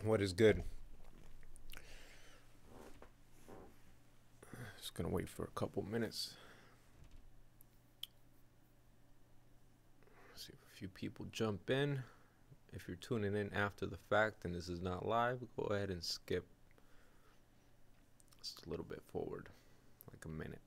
What is good? Just gonna wait for a couple minutes. See if a few people jump in. If you're tuning in after the fact and this is not live, go ahead and skip just a little bit forward, like a minute.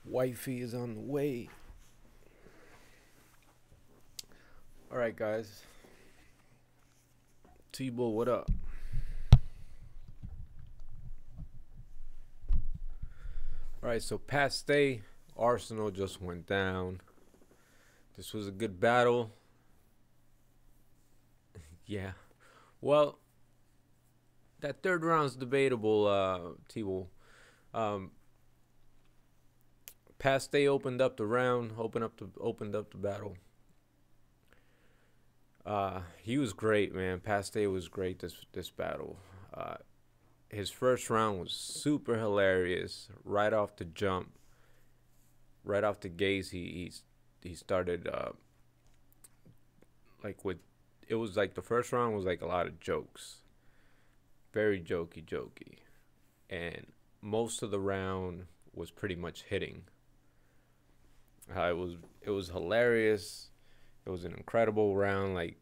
Wifey is on the way. All right, guys. T-Bull, what up? All right, so past day, Arsonal just went down. This was a good battle. Yeah. Well, that third round's debatable, T-Bull. Past day opened up the round, opened up the battle. He was great, man. Past day was great this battle. His first round was super hilarious. Right off the jump, right off the gaze, he started like with it was like the first round was like a lot of jokes, very jokey, and most of the round was pretty much hitting. It was hilarious. It was an incredible round, like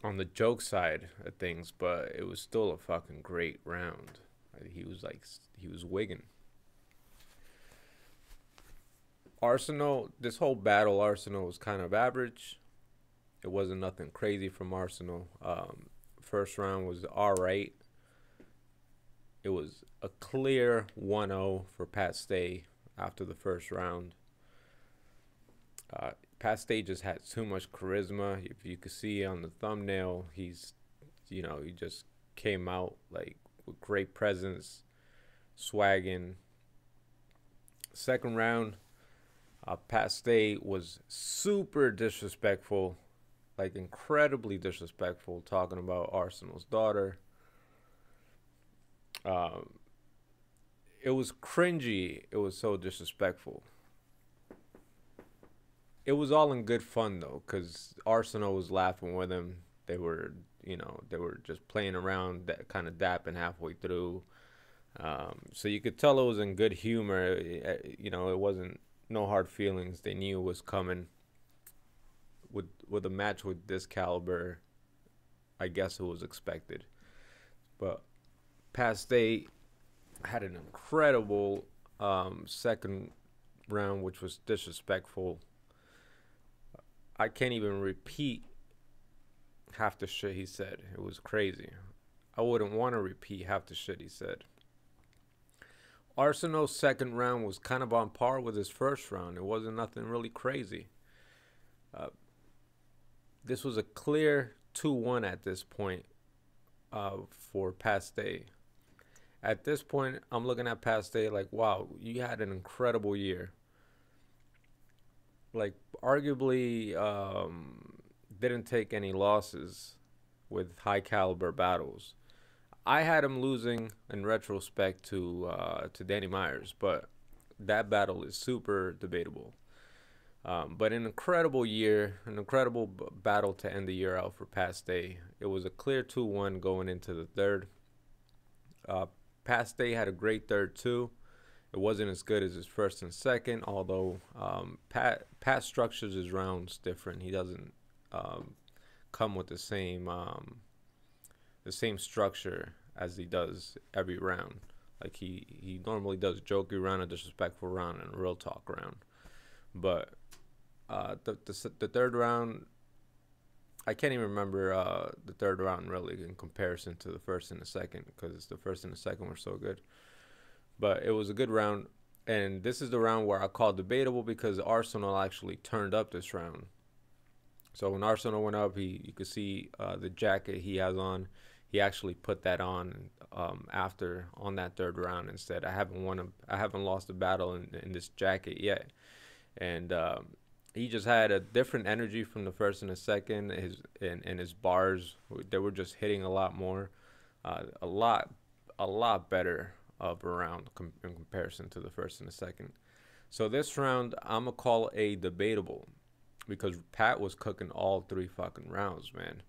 on the joke side of things, but it was still a fucking great round. He was wigging. Arsonal, this whole battle, Arsonal was kind of average. It wasn't nothing crazy from Arsonal. First round was all right. It was a clear 1-0 for Pat Stay after the first round. Pat Stay just had too much charisma. If you could see on the thumbnail, he just came out like with great presence, swagging. Second round, Pat Stay was super disrespectful, like incredibly disrespectful, talking about Arsonal's daughter. Um, it was cringy. It was so disrespectful. It was all in good fun though, because Arsonal was laughing with him. They were just playing around, that kind of dapping halfway through. So you could tell it was in good humor. It wasn't no hard feelings. They knew it was coming. With a match with this caliber, I guess it was expected. But Past State had an incredible second round, which was disrespectful. I can't even repeat half the shit he said. It was crazy. I wouldn't want to repeat half the shit he said. Arsonal's second round was kind of on par with his first round. It wasn't nothing really crazy. Uh, this was a clear 2-1 at this point for Past Day. At this point, I'm looking at Past Day like, wow, you had an incredible year. Like, arguably, didn't take any losses with high caliber battles. I had him losing in retrospect to Danny Myers, but that battle is super debatable. But an incredible year, an incredible battle to end the year out for Past Day. It was a clear 2-1 going into the third. Past Day had a great third too. It wasn't as good as his first and second, although Pat structures his rounds different. He doesn't come with the same structure as he does every round. Like he normally does jokey round, a disrespectful round, and a real talk round. But the third round, I can't even remember the third round really in comparison to the first and the second, because the first and the second were so good. But it was a good round, and this is the round where I call debatable because Arsenal actually turned up this round. So when Arsenal went up, you could see the jacket he has on. He actually put that on after on that third round and said, I haven't lost a battle in this jacket yet." And he just had a different energy from the first and the second. And his bars, they were just hitting a lot more, a lot better of a round in comparison to the first and the second. So this round, I'm gonna call a debatable because Pat was cooking all three fucking rounds, man.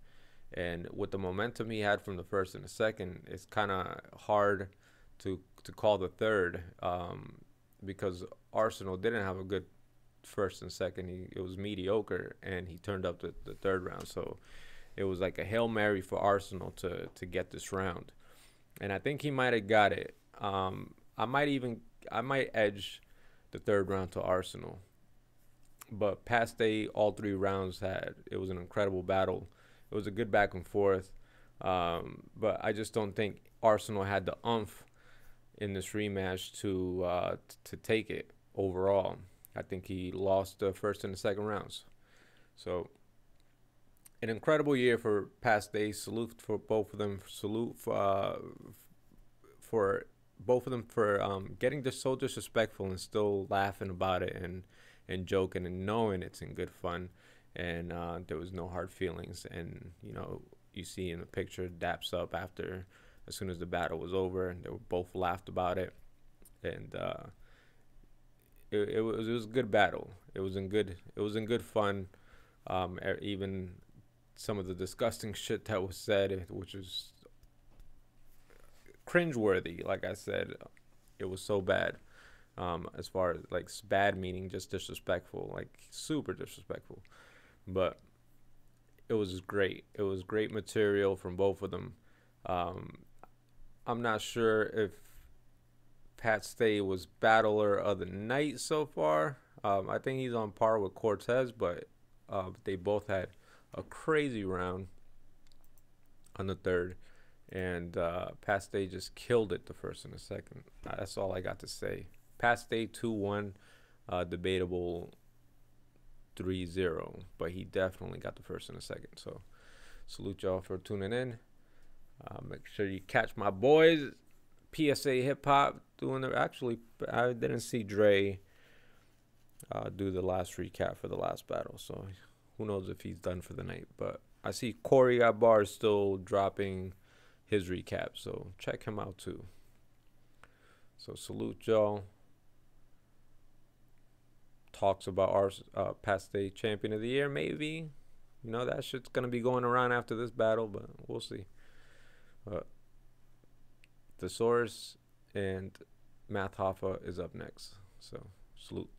And with the momentum he had from the first and the second, it's kind of hard to call the third, because Arsenal didn't have a good first and second. It was mediocre, and he turned up the third round. So it was like a hail mary for Arsenal to get this round, and I think he might have got it. I might edge the third round to Arsenal, but past day, all three rounds it was an incredible battle. It was a good back and forth, but I just don't think Arsenal had the umph in this rematch to take it overall. I think he lost the first and the second rounds. So an incredible year for past day. Salute for both of them. Salute for both of them for getting just so disrespectful and still laughing about it and joking and knowing it's in good fun, and there was no hard feelings. And you see in the picture daps up after, as soon as the battle was over, and they were both laughed about it. And it was a good battle. It was in good fun. Even some of the disgusting shit that was said, which was cringeworthy. Like I said, it was so bad. As far as like bad meaning just disrespectful, like super disrespectful. But it was great. It was great material from both of them. Um, I'm not sure if Pat Stay was battler of the night so far. I think he's on par with Cortez, but they both had a crazy round on the third, and Pat Stay just killed it the first and the second. That's all I got to say. Pat Stay 2-1, debatable 3-0, but he definitely got the first and the second. So salute y'all for tuning in. Make sure you catch my boys, PSA Hip Hop, doing the. Actually, I didn't see Dre do the last recap for the last battle, so who knows if he's done for the night. But I see Corey got bars still dropping his recap, so check him out too. So salute y'all. Talks about our past state champion of the year, maybe. That shit's gonna be going around after this battle, but we'll see. The Source and Math Hoffa is up next. So salute.